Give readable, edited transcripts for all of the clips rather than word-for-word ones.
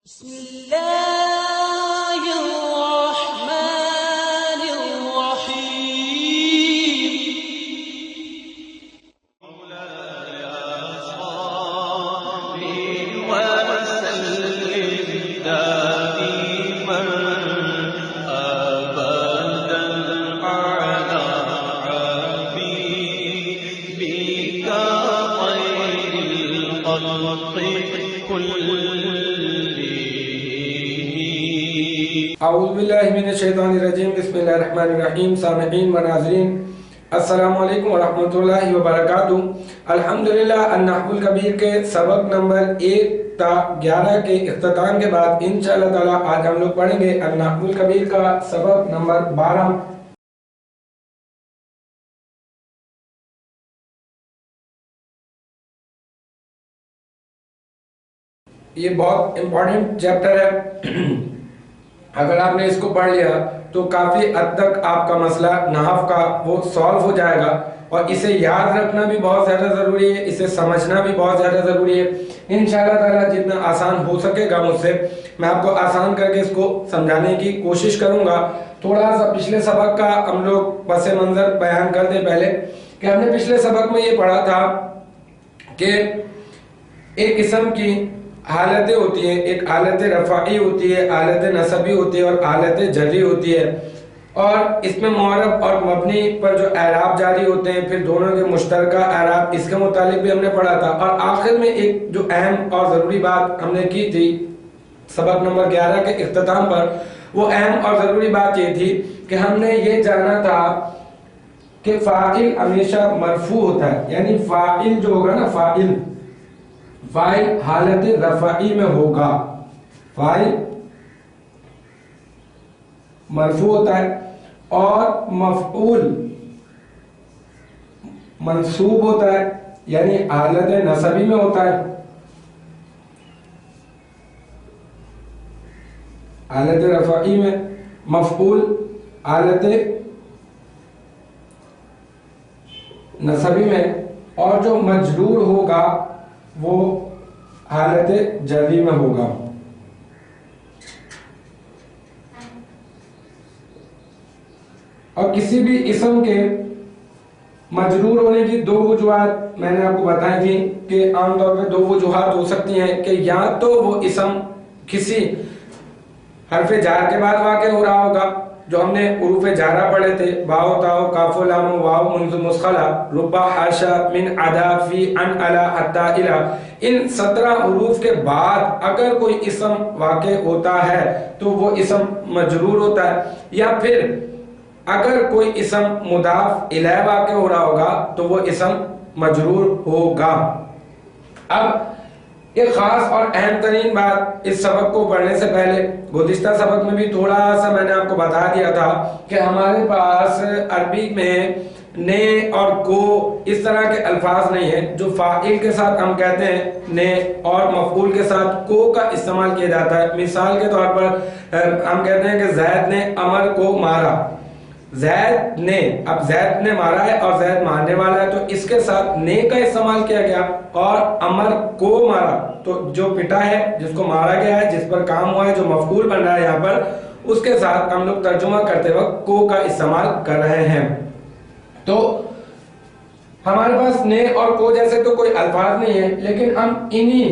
بسم الله الرحمن الرحيم مولاي صل وسلم دائما أبدا على حبيبك خير الخلق كلهم. اعوذ باللہ من الشیطان الرجیم. بسم اللہ الرحمن الرحیم. سامعین و ناظرین السلام علیکم ورحمۃ اللہ وبرکاتہ. الحمدللہ النحو الکبیر کے سبق نمبر 1 تا 11 کے اختتام کے بعد انشاءاللہ تعالی آج ہم لوگ پڑھیں گے النحو الکبیر کا سبق نمبر 12. یہ بہت امپورٹنٹ چیپٹر ہے. اگر آپ نے اس کو پڑھ لیا تو کافی حد تک آپ کا مسئلہ نحو کا وہ سالو ہو جائے گا, اور اسے یاد رکھنا بھی بہت زیادہ ضروری ہے, اسے سمجھنا بھی بہت زیادہ ضروری ہے. انشاءاللہ تعالی جتنا آسان ہو سکے گا مجھ سے میں آپ کو آسان کر کے اس کو سمجھانے کی کوشش کروں گا. تھوڑا سا پچھلے سبق کا ہم لوگ پس منظر بیان کر دیں پہلے کہ ہم نے پچھلے سبق میں یہ پڑھا تھا کہ ایک قسم کی حالتیں ہوتی ہیں, ایک حالت رفعی ہوتی ہے, حالت نصبی ہوتی ہے اور حالت جری ہوتی ہے, اور اس میں معرب اور مبنی پر جو اعراب جاری ہوتے ہیں, پھر دونوں کے مشترکہ اعراب, اس کے متعلق بھی ہم نے پڑھا تھا. اور آخر میں ایک جو اہم اور ضروری بات ہم نے کی تھی سبق نمبر 11 کے اختتام پر, وہ اہم اور ضروری بات یہ تھی کہ ہم نے یہ جانا تھا کہ فاعل ہمیشہ مرفوع ہوتا ہے, یعنی فاعل جو ہوگا نا, فاعل حالت رفعی میں ہوگا, فاعل مرفوع ہوتا ہے, اور مفعول منصوب ہوتا ہے, یعنی حالت نصبی میں ہوتا ہے. حالت رفعی میں مفعول, حالت نصبی میں, اور جو مجرور ہوگا وہ حالت جری میں ہوگا. اور کسی بھی اسم کے مجرور ہونے کی دو وجوہات میں نے آپ کو بتائی تھی کہ عام طور پہ دو وجوہات ہو سکتی ہیں کہ یا تو وہ اسم کسی حرف جار کے بعد واقع ہو رہا ہوگا, جو ہم نے حروف جارہ پڑھے تھے, باء تاء کاف لام واو منذ مسخلہ ربا حاشا من عدا فی ان الا حتی الا, ان 17 حروف کے بعد اگر کوئی اسم واقع ہوتا ہے تو وہ اسم مجرور ہوتا ہے, یا پھر اگر کوئی اسم مضاف الیہ واقع ہو رہا ہوگا تو وہ اسم مجرور ہوگا. اب ایک خاص اور اہم ترین بات اس سبق کو پڑھنے سے پہلے, گزشتہ سبق میں بھی تھوڑا سا میں نے آپ کو بتا دیا تھا کہ ہمارے پاس عربی میں نے اور کو اس طرح کے الفاظ نہیں ہیں جو فاعل کے ساتھ ہم کہتے ہیں نے اور مفعول کے ساتھ کو کا استعمال کیا جاتا ہے. مثال کے طور پر ہم کہتے ہیں کہ زید نے عمر کو مارا, زید نے, اب زید نے مارا ہے اور زید مارنے والا ہے, تو اس کے ساتھ نے کا استعمال کیا گیا, اور عمر کو مارا تو جو پٹا ہے, جس کو مارا گیا ہے, جس پر کام ہوا ہے, جو مفعول بن رہا ہے یہاں پر, اس کے ساتھ ہم لوگ ترجمہ کرتے وقت کو کا استعمال کر رہے ہیں. تو ہمارے پاس نے اور کو جیسے تو کوئی الفاظ نہیں ہے, لیکن ہم انہی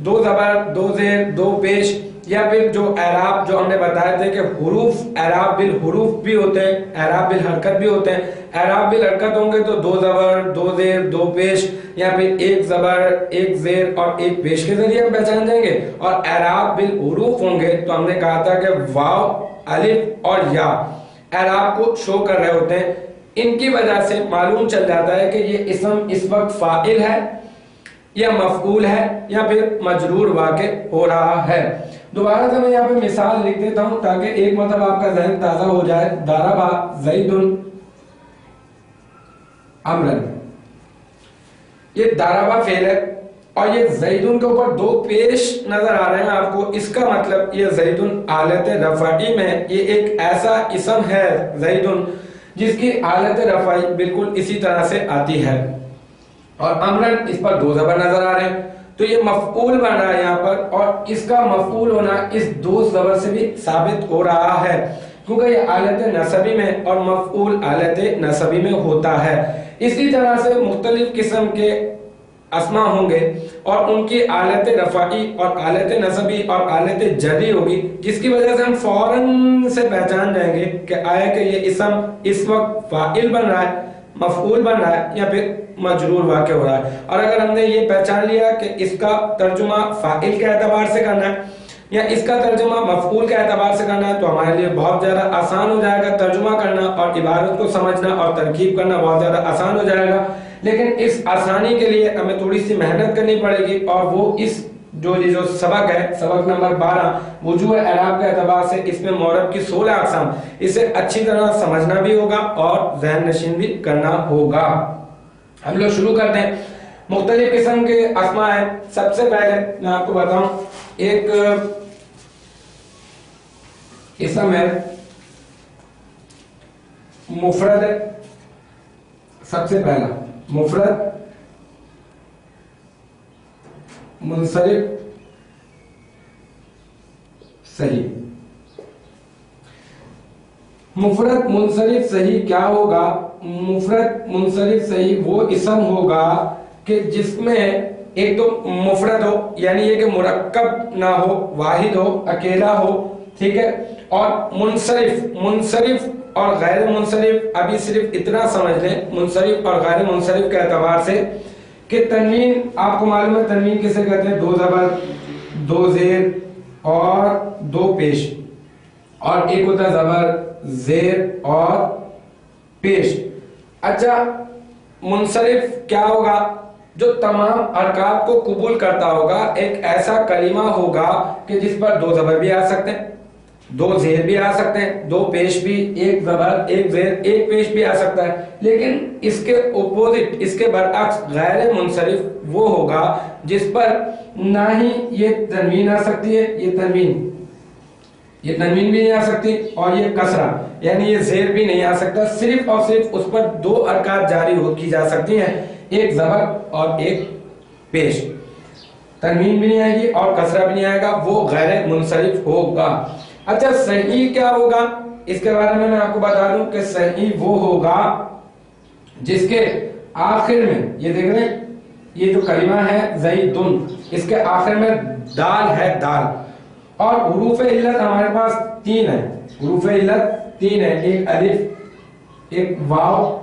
دو زبر, دو زیر, دو پیش, یا پھر جو اعراب جو ہم نے بتائے تھے کہ حروف اعراب بالحروف بھی ہوتے ہیں, اعراب بالحرکت بھی ہوتے ہیں. اعراب بالحرکت ہوں گے تو دو زبر, دو زیر, دو پیش, یا پھر ایک زبر, ایک زیر اور ایک پیش کے ذریعے ہم پہچان جائیں گے. اور اعراب بالحروف ہوں گے تو ہم نے کہا تھا کہ واو, الف اور یا اعراب کو شو کر رہے ہوتے ہیں. ان کی وجہ سے معلوم چل جاتا ہے کہ یہ اسم اس وقت فاعل ہے یا مفعول ہے یا پھر مجرور واقع ہو رہا ہے. دوبارہ سے میں یہاں پہ مثال لکھ دیتا ہوں تاکہ ایک مطلب آپ کا ذہن تازہ ہو جائے. ضربا زید عمرا, یہ ضربا فعل ہے اور یہ زیدن کے اوپر دو پیش نظر آ رہے ہیں آپ کو. اس کا مطلب یہ زیدن حالت رفعی میں یہ ایک ایسا اسم ہے زیدن جس کی حالت رفعی بالکل اسی طرح سے آتی ہے. اور عمرن اس پر دو زبر نظر آ رہے ہیں, تو یہ مفعول بن رہا ہے یہاں پر، اور اس کا مفعول ہونا اس دو زبر سے بھی ثابت ہو رہا ہے، کیونکہ یہ آلت نصبی میں اور مفعول آلت نصبی میں ہوتا ہے۔ اسی طرح سے مختلف قسم کے اسما ہوں گے اور ان کی آلت رفعی اور آلت نصبی اور آلت جری ہوگی، جس کی وجہ سے ہم فوراً سے پہچان جائیں گے کہ آیا کہ یہ اسم اس وقت فاعل بن رہا ہے، مفعول بن رہا ہے، یا پھر مجرور واقع ہو رہا ہے۔ اور اگر ہم نے یہ پہچان لیا کہ اس کا ترجمہ فاعل کے اعتبار سے کرنا ہے یا اس کا ترجمہ مفعول کے اعتبار سے کرنا ہے، تو ہمارے لیے بہت زیادہ آسان ہو جائے گا ترجمہ کرنا، اور عبارت کو سمجھنا اور ترکیب کرنا بہت زیادہ آسان ہو جائے گا۔ لیکن اس آسانی کے لیے ہمیں تھوڑی سی محنت کرنی پڑے گی، اور وہ اس جو سبق ہے، سبق نمبر 12 وجوہ اعراب کے اعتبار سے اس میں معرب کی 16 اقسام، اسے اچھی طرح سمجھنا بھی ہوگا اور ذہن نشین بھی کرنا ہوگا۔ ہم لوگ شروع کرتے ہیں۔ مختلف قسم کے اسماء ہیں۔ سب سے پہلے میں آپ کو بتاؤں، ایک اسم ہے مفرد، سب سے پہلا مفرد منصرف صحیح۔ مفرد منصرف صحیح کیا ہوگا؟ مفرد منصرف صحیح وہ اسم ہوگا کہ جس میں ایک تو مفرد ہو، یعنی یہ کہ مرکب نہ ہو، واحد ہو، اکیلا ہو، ٹھیک ہے، اور منصرف اور غیر منصرف، ابھی صرف اتنا سمجھ لیں منصرف اور غیر منصرف کے اعتبار سے کہ تنوین آپ کو معلوم ہے تنوین کسے کہتے ہیں؟ 2 زبر، 2 زیر اور 2 پیش، اور ایک ہوتا زبر، زیر اور پیش۔ اچھا، منصرف کیا ہوگا؟ جو تمام حرکات کو قبول کرتا ہوگا، ایک ایسا کلمہ ہوگا کہ جس پر 2 زبر بھی آ سکتے ہیں، 2 زیر بھی آ سکتے ہیں، 2 پیش بھی، 1 زبر، 1 زیر، 1 پیش بھی آ سکتا ہے۔ لیکن اس کے اپوزٹ، اس کے برعکس غیر منصرف وہ ہوگا جس پر نہ ہی یہ تنوین آ سکتی ہے، یہ تنوین بھی نہیں آ سکتی، اور یہ کسرہ یعنی یہ زیر بھی نہیں آ سکتا، صرف اور صرف اس پر 2 حرکات جاری کی جا سکتی ہیں، ایک زبر اور ایک پیش۔ تنوین بھی نہیں آئے گی اور کسرہ بھی نہیں آئے گا، وہ غیر منصرف ہوگا۔ اچھا، صحیح کیا ہوگا؟ اس کے بارے میں آپ کو بتا دوں کہ صحیح وہ ہوگا جس کے آخر میں، یہ دیکھ رہے ہیں یہ جو کلمہ ہے زیدن، اس کے آخر میں دال ہے، دال، اور حروف علت ہمارے پاس 3 ہیں، حروف علت 3 ہیں، ایک الف، ایک واو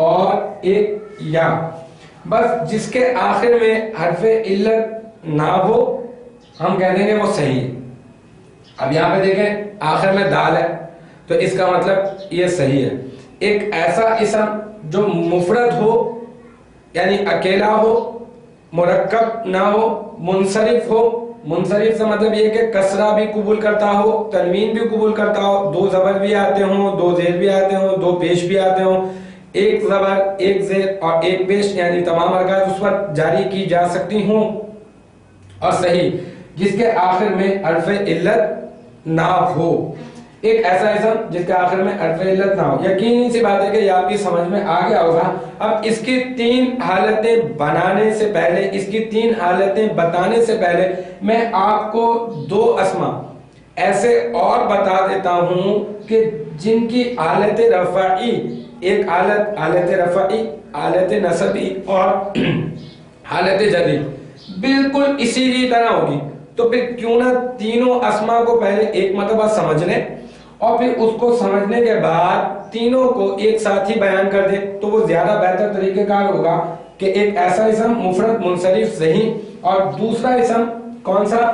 اور ایک یا۔ بس جس کے آخر میں حرف علت نہ ہو ہم کہہ دیں گے وہ صحیح ہے۔ اب یہاں پہ دیکھیں آخر میں دال ہے تو اس کا مطلب یہ صحیح ہے۔ ایک ایسا اسم جو مفرد ہو یعنی اکیلا ہو، مرکب نہ ہو، منصرف ہو، منصرف سے مطلب یہ کہ کسرہ بھی قبول کرتا ہو، تنوین بھی قبول کرتا ہو، 2 زبر بھی آتے ہوں، 2 زیر بھی آتے ہوں، 2 پیش بھی آتے ہوں، 1 زبر، 1 زیر اور 1 پیش، یعنی تمام حرکات اس پر جاری کی جا سکتی ہوں، اور صحیح جس کے آخر میں حرف علت نہ ہو۔ ایک ایسا اسم جس کے آخر میں حرف علت نہ ہو۔ یقینی سی بات ہے کہ یہ آپ کی سمجھ میں آ گیا ہوگا۔ اب اس کی 3 حالتیں بنانے سے پہلے، اس کی 3 حالتیں بتانے سے پہلے میں آپ کو 2 اسما ایسے اور بتا دیتا ہوں کہ جن کی حالت رفعی، ایک حالت رفعی، حالت نصبی اور حالت جری بالکل اسی کی طرح ہوگی۔ تو پھر کیوں نہ تینوں اسما کو پہلے ایک مرتبہ سمجھ لیں اور پھر اس کو سمجھنے کے بعد تینوں کو ایک ساتھ ہی بیان کر دیں، تو وہ زیادہ بہتر طریقہ کار ہوگا کہ ایک ایسا اسم مفرد منصرف صحیح، اور دوسرا اسم کون سا؟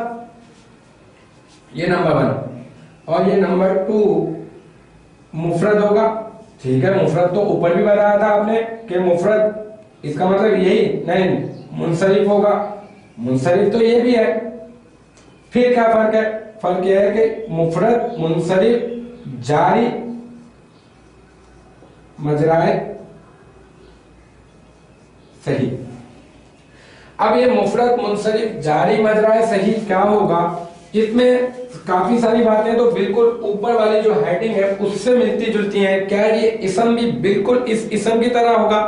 یہ نمبر 1 اور یہ نمبر 2 مفرد ہوگا، ٹھیک ہے۔ مفرد تو اوپر بھی بتایا تھا آپ نے کہ مفرد اس کا مطلب یہی نہیں، منصرف ہوگا، منصرف تو یہ بھی ہے۔ پھر کیا فرق ہے؟ فرق یہ ہے کہ مفرد منصرف جاری مجرائے صحیح۔ اب یہ مفرد منصرف جاری مجرائے صحیح کیا ہوگا؟ اس میں کافی ساری باتیں تو بالکل اوپر والی جو ہیڈنگ ہے اس سے ملتی جلتی ہیں۔ کیا یہ اسم بھی بالکل اس اسم کی طرح ہوگا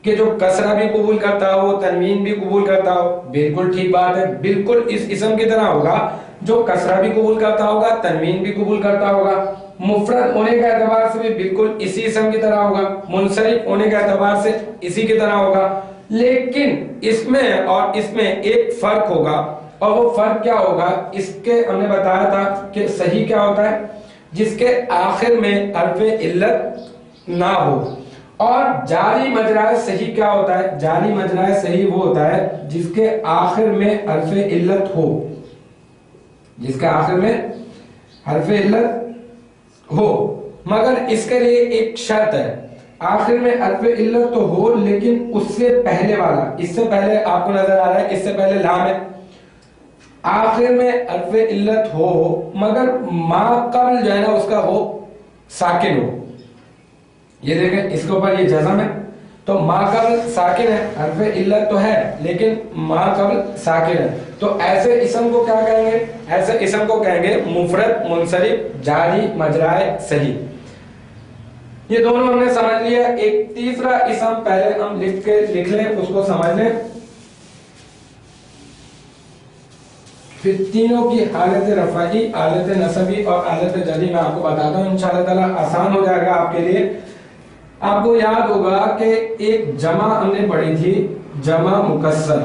کہ جو کسرہ بھی قبول کرتا ہو تنوین بھی قبول کرتا ہو، بالکل ٹھیک بات ہے، بالکل اس اسم کی طرح ہوگا جو کسرہ بھی قبول کرتا ہوگا تنوین بھی قبول کرتا ہوگا، مفرد ہونے کے اعتبار سے بھی بالکل اسی اسم کی طرح ہوگا، منصرف ہونے کے اعتبار سے اسی کی طرح ہوگا، لیکن اس میں اور اس میں ایک فرق ہوگا، اور وہ فرق کیا ہوگا؟ اس کے ہم نے بتایا تھا کہ صحیح کیا ہوتا ہے؟ جس کے آخر میں حرف علت نہ ہو، اور جاری مجرائے صحیح کیا ہوتا ہے؟ جاری مجرائے صحیح وہ ہوتا ہے جس کے آخر میں حرف علت ہو، جس کے آخر میں حرف علت ہو، مگر اس کے لیے ایک شرط ہے، آخر میں حرف علت تو ہو لیکن اس سے پہلے والا، اس سے پہلے آپ کو نظر آ رہا ہے، اس سے پہلے لام ہے، آخر میں حرف علت ہو مگر ما قبل جو ہے نا اس کا ہو ساکن ہو، یہ دیکھیں اس کے اوپر یہ جزم ہے، تو ما قبل ساکن ہے، حرف علت تو ہے لیکن ما قبل ساکن ہے، تو ایسے اسم کو کیا کہیں گے؟ ایسے اسم کو کہیں گے مفرد منصرف جاری مجرائے صحیح۔ یہ دونوں ہم نے سمجھ لیا، ایک تیسرا اسم پہلے ہم لکھ لیں، اس کو سمجھ لیں، پھر تینوں کی حالت رفعی، حالت نصبی اور حالت جری میں آپ کو بتاتا ہوں، انشاءاللہ تعالی آسان ہو جائے گا آپ کے لیے۔ آپ کو یاد ہوگا کہ ایک جمع ہم نے پڑھی تھی، جمع مکسر،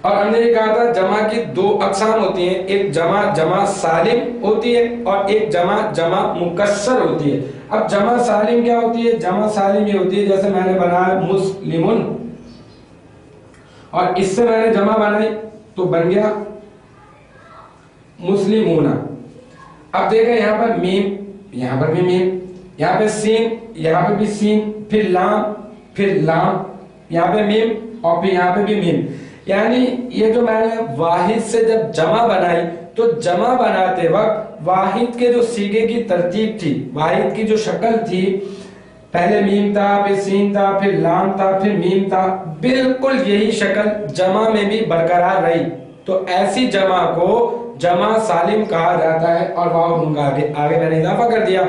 اور ہم نے یہ کہا تھا جمع کی دو اقسام ہوتی ہیں، ایک جمع سالم ہوتی ہے اور ایک جمع مکسر ہوتی ہے۔ اب جمع سالم کیا ہوتی ہے؟ جمع سالم یہ ہوتی ہے جیسے میں نے بنایا مسلمن، اور اس سے میں نے جمع بنائی تو بن گیا مسلمون۔ اب دیکھیں یہاں پر میم، یہاں پر بھی میم، یہاں پہ سین، یہاں پہ بھی سین، پھر لام، یہاں پہ میم اور پھر یہاں پہ بھی میم، یعنی یہ جو میں نے واحد سے جب جمع بنائی تو جمع بناتے وقت واحد کے جو صیغے کی ترتیب تھی، واحد کی جو شکل تھی، پہلے میم تھا، پھر سین تھا، پھر لام تھا، پھر میم تھا، بالکل یہی شکل جمع میں بھی برقرار رہی، تو ایسی جمع کو جمع سالم کہا جاتا ہے، اور واو نون کا آگے میں نے اضافہ کر دیا۔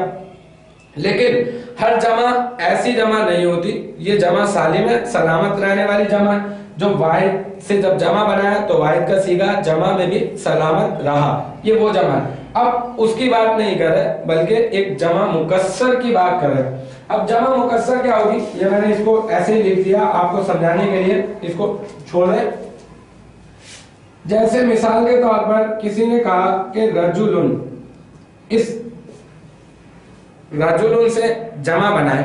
لیکن ہر جمع ایسی جمع نہیں ہوتی، یہ جمع سالم ہے، سلامت رہنے والی جمع ہے، جو واحد سے جب جمع بنایا تو واحد کا صیغہ جمع میں بھی سلامت رہا، یہ وہ جمع ہے۔ اب اس کی بات نہیں کر رہے بلکہ ایک جمع مکسر کی بات کر رہے۔ اب جمع مکسر کیا ہوگی؟ یہ میں نے اس کو ایسے ہی لکھ دیا آپ کو سمجھانے کے لیے، اس کو چھوڑ دیں۔ جیسے مثال کے طور پر کسی نے کہا کہ رجلن، اس رجلن سے جمع بنائے،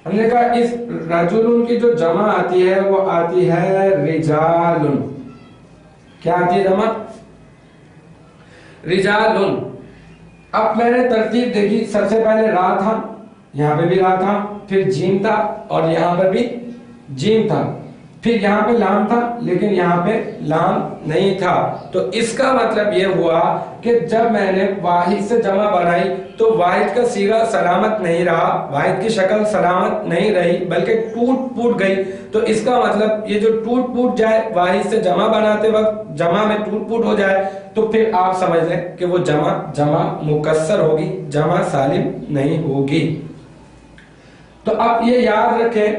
ہم نے کہا اس رجلن کی جو جمع آتی ہے وہ آتی ہے رجالن، کیا آتی ہے جمع؟ رجالن۔ اب میں نے ترتیب دیکھی، سب سے پہلے را تھا، یہاں پہ بھی را تھا، پھر جیم تھا اور یہاں پر بھی جیم تھا، پھر یہاں پہ لام تھا لیکن یہاں پہ لام نہیں تھا، تو اس کا مطلب یہ ہوا کہ جب میں نے واحد سے جمع بنائی تو واحد کا صیغہ سلامت نہیں رہا، واحد کی شکل سلامت نہیں رہی بلکہ ٹوٹ پوٹ گئی، تو اس کا مطلب یہ جو ٹوٹ پوٹ جائے، واحد سے جمع بناتے وقت جمع میں ٹوٹ پوٹ ہو جائے، تو پھر آپ سمجھ لیں کہ وہ جمع مکسر ہوگی، جمع سالم نہیں ہوگی۔ تو اب یہ یاد رکھیں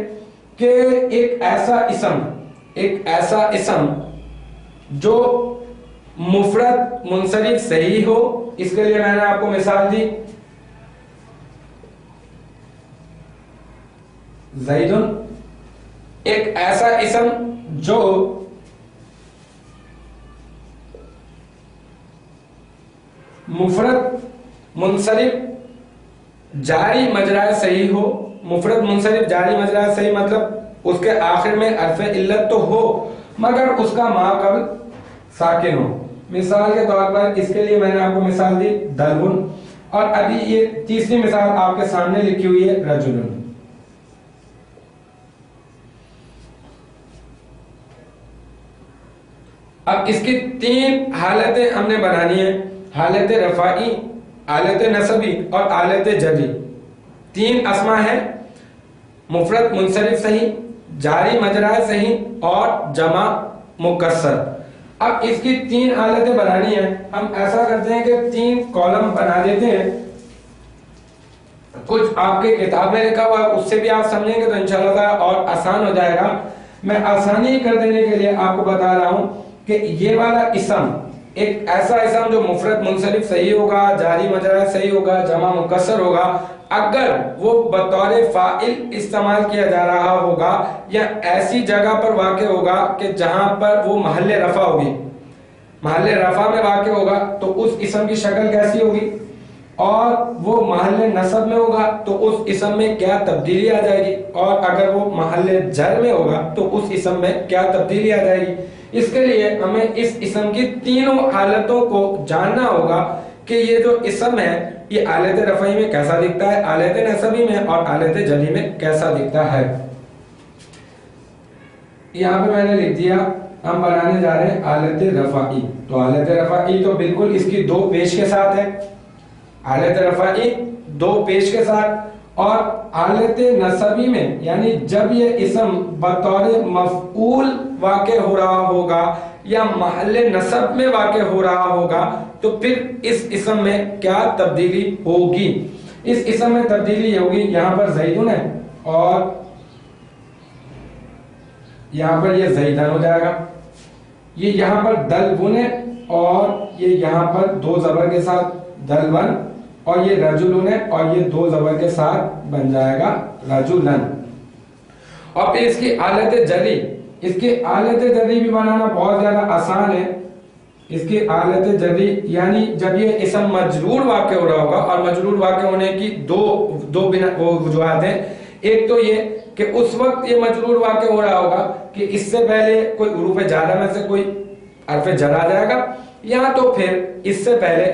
کہ ایک ایسا اسم جو مفرد منصرف صحیح ہو، اس کے لیے میں نے آپ کو مثال دی، زیدن، ایک ایسا اسم جو مفرد منصرف جاری مجرائے صحیح ہو، مفرد منصرف جاری مجرائے صحیح مطلب اس کے آخر میں حرف علت تو ہو مگر اس کا ما قبل ساکن ہو۔ مثال کے طور پر اس کے لیے میں نے آپ کو مثال دی دلون، اور ابھی یہ تیسری مثال آپ کے سامنے لکھی ہوئی ہے رجلن۔ اب اس کی تین حالتیں ہم نے بنانی ہیں، حالت رفعی، حالت نصبی اور حالت جری۔ تین اسما ہیں، مفرد منصرف صحیح، جاری مجرائے صحیح اور جمع مکسر۔ اب اس کی تین حالتیں بنانی ہیں، ہم ایسا کرتے ہیں کہ تین کالم بنا دیتے ہیں، کچھ آپ کے کتاب میں لکھا ہوا ہے اس سے بھی آپ سمجھیں گے تو انشاءاللہ تعالی اور آسان ہو جائے گا. میں آسانی کر دینے کے لیے آپ کو بتا رہا ہوں کہ یہ والا اسم ایک ایسا اسم جو مفرد منصرف صحیح ہوگا, جاری مجرور صحیح ہوگا, جمع مکسر ہوگا, اگر وہ بطور فاعل استعمال کیا جا رہا ہوگا یا ایسی جگہ پر واقع ہوگا کہ جہاں پر وہ محل رفع ہوگی, محل رفع میں واقع ہوگا تو اس اسم کی شکل کیسی ہوگی, اور وہ محل نصب میں ہوگا تو اس اسم میں کیا تبدیلی آ جائے گی, اور اگر وہ محل جر میں ہوگا تو اس اسم میں کیا تبدیلی آ جائے گی. اس کے لیے ہمیں اس اسم کی تینوں حالتوں کو جاننا ہوگا کہ یہ جو اسم ہے یہ حالت رفعی میں کیسا دکھتا ہے, حالت نصبی میں اور حالت جری میں کیسا دکھتا ہے. یہاں پہ میں نے لکھ دیا ہم بنانے جا رہے ہیں حالت رفعی. تو حالت رفعی تو بالکل اس کی دو پیش کے ساتھ ہے, حالت رفعی دو پیش کے ساتھ, اور حالت نصبی میں یعنی جب یہ اسم بطور مفعول واقع ہو رہا ہوگا یا محل نصب میں واقع ہو رہا ہوگا تو پھر اس اسم میں کیا تبدیلی ہوگی. اس اسم میں تبدیلی ہوگی, یہاں پر زیدن ہے اور یہاں پر یہ زیدن ہو جائے گا, یہ یہاں پر دلبن ہے اور یہ یہاں پر دو زبر کے ساتھ دلبن, اور یہ رجلن ہے اور یہ دو زبر کے ساتھ بن جائے گا رجلن. اور پھر اس کی حالت جری, اس کی حالت جری بھی بنانا بہت زیادہ آسان ہے. اس کی حالت جری یعنی جب یہ اسم مجرور واقع ہو رہا ہوگا, اور مجرور واقع ہونے کی دو وجوہات ہیں. ایک تو یہ کہ اس وقت یہ مجرور واقع ہو رہا ہوگا کہ اس سے پہلے کوئی حروف جارہ میں سے کوئی حرف جر آ جائے گا, یا تو پھر اس سے پہلے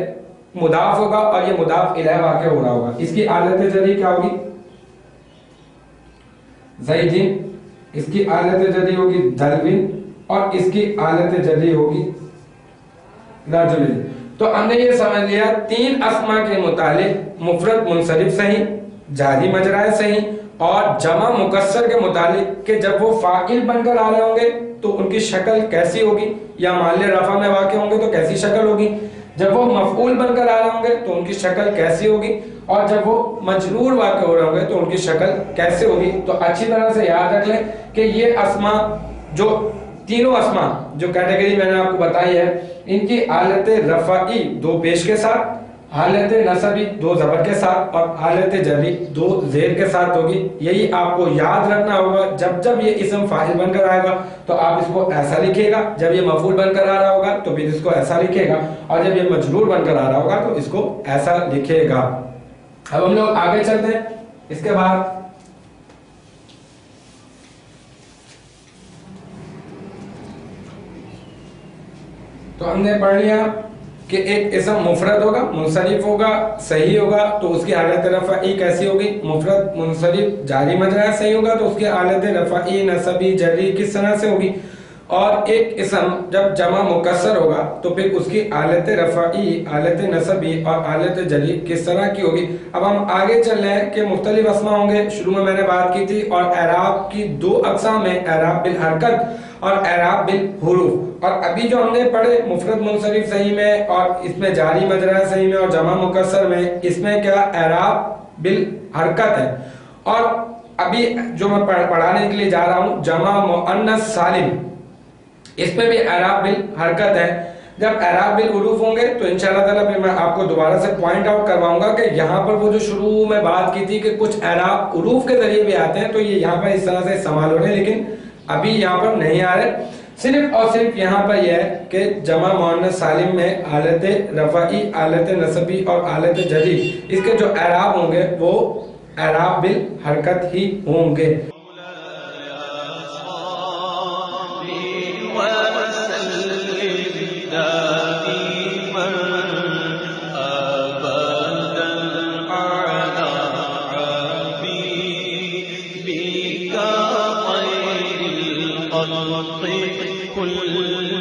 مضاف ہوگا اور یہ مضاف الیہ واقع ہو رہا ہوگا. اس کی حالت جری کیا ہوگی, زیدن, اس کی حالت جری ہوگی دلوین, اور اس کی حالت جری ہوگی رجلن. تو ہم نے یہ سمجھ لیا تین اسما کے متعلق مفرد منصرف صحیح, جاری مجرور صحیح اور جمع مکسر کے متعلق کہ جب وہ فاعل بن کر آ رہے ہوں گے تو ان کی شکل کیسی ہوگی, یا محل رفع میں واقع ہوں گے تو کیسی شکل ہوگی, جب وہ مفعول بن کر آ رہے ہوں گے تو ان کی شکل کیسی ہوگی, اور جب وہ مجرور واقع ہو رہے ہوں گے تو ان کی شکل کیسے ہوگی. تو اچھی طرح سے یاد رکھ لیں کہ یہ اسما جو تینوں اسما جو کیٹیگری میں نے آپ کو بتائی ہے ان کی حالت رفعی دو پیش کے ساتھ, حالت نصبی دو زبر کے ساتھ اور حالت جری دو زیر کے ساتھ ہوگی. یہی آپ کو یاد رکھنا ہوگا. جب جب یہ اسم فاعل بن کر آئے گا تو آپ اس کو ایسا لکھے گا, جب یہ مفعول بن کر آ رہا ہوگا تو پھر اس کو ایسا لکھے گا, اور جب یہ مجرور بن کر آ رہا ہوگا تو اس کو ایسا لکھے گا. اب ہم لوگ آگے چلتے ہیں. اس کے بعد تو ہم نے پڑھ لیا کہ ایک اسم مفرد ہوگا, منصرف ہوگا, صحیح ہوگا تو اس کی حالت رفعی کیسی ہوگی, مفرد منصرف جاری مجرور صحیح ہوگا تو اس کی حالت رفعی نصبی جری کس طرح سے ہوگی, اور ایک اسم جب جمع مکسر ہوگا تو پھر اس کی حالت رفعی, حالت نصبی اور حالت جری کس طرح کی ہوگی. اب ہم آگے چل رہے ہیں کہ مختلف اسما ہوں گے. شروع میں نے بات کی تھی, اور اعراب کی دو اقسام ہیں, اعراب بالحرکت اور اعراب بالحروف. اور ابھی جو ہم نے پڑھے مفرد منصرف صحیح میں اور اس میں جاری مجرور صحیح میں اور جمع مکسر میں, اس میں کیا اعراب بالحرکت ہے. اور ابھی جو میں پڑھانے کے لیے جا رہا ہوں جمع مؤنث سالم, اس میں بھی اعراب بالحرکت ہے. جب اعراب بالحروف ہوں گے تو انشاءاللہ تعالی پھر میں آپ کو دوبارہ سے پوائنٹ آؤٹ کرواؤں گا کہ یہاں پر وہ جو شروع میں بات کی تھی کہ کچھ اعراب حروف کے ذریعے بھی آتے ہیں تو یہ یہاں پر اس طرح سے استعمال ہو رہے ہیں, لیکن ابھی یہاں پر نہیں آ رہے. صرف اور صرف یہاں پر یہ ہے کہ جمع مؤنث سالم میں حالت رفعی, حالت نصبی اور حالت جری اس کے جو اعراب ہوں گے وہ اعراب بالحرکت ہی ہوں گے. كل